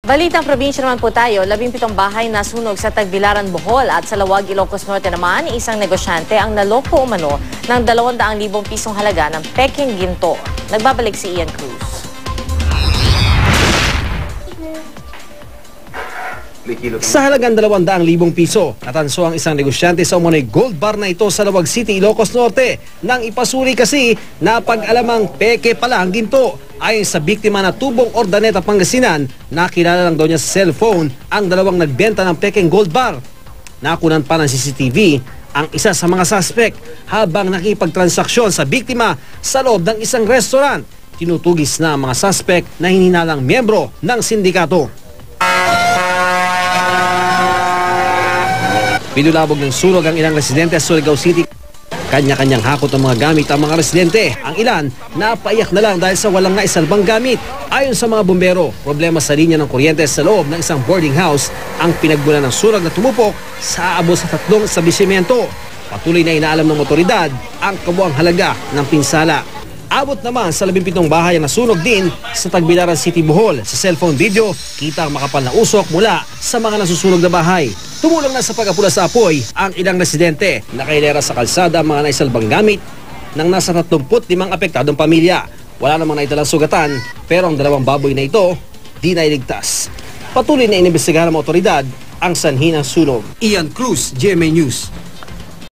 Balitang probinsya naman po tayo, 17 bahay na sunog sa Tagbilaran, Bohol at sa Lawag, Ilocos Norte naman, isang negosyante ang naloko umano ng 200,000 pisong halaga ng peking ginto. Nagbabalik si Ian Cruz. Sa halagang 200,000 piso, natanso ang isang negosyante sa umano'y gold bar na ito sa Lawag City, Ilocos Norte. Nang ipasuri kasi na pag-alamang peke pala ang ginto. Ayon sa biktima na tubong Ordaneta, Pangasinan, nakilala lang daw niya sa cellphone ang dalawang nagbenta ng pekeng gold bar. Nakunan pa ng CCTV ang isa sa mga suspect habang nakipagtransaksyon sa biktima sa loob ng isang restaurant. Tinutugis na ang mga suspect na hininalang miyembro ng sindikato. Pinulabog ng sunog ang ilang residente sa Surigao City. Kanya-kanyang hakot ang mga gamit ang mga residente. Ang ilan, napaiyak na lang dahil sa walang naisalbang gamit. Ayon sa mga bumbero, problema sa linya ng kuryente sa loob ng isang boarding house ang pinagmulan ng sunog na tumupok sa abot sa 3 establishmento. Patuloy na inaalam ng motoridad ang kabuang halaga ng pinsala. Abot naman sa 17 bahay na sunog din sa Tagbilaran City, Bohol. Sa cellphone video, kita ang makapal na usok mula sa mga nasusunog na bahay. Tumulong na sa pag-apula sa apoy ang ilang residente. Nakailera sa kalsada ang mga naisalbang gamit ng nasa 35 apektadong pamilya. Wala namang naitalang sugatan, pero ang dalawang baboy na ito di nailigtas. Patuloy na inimbestigahan ng otoridad ang sanhi ng sunog. Ian Cruz, GMA News.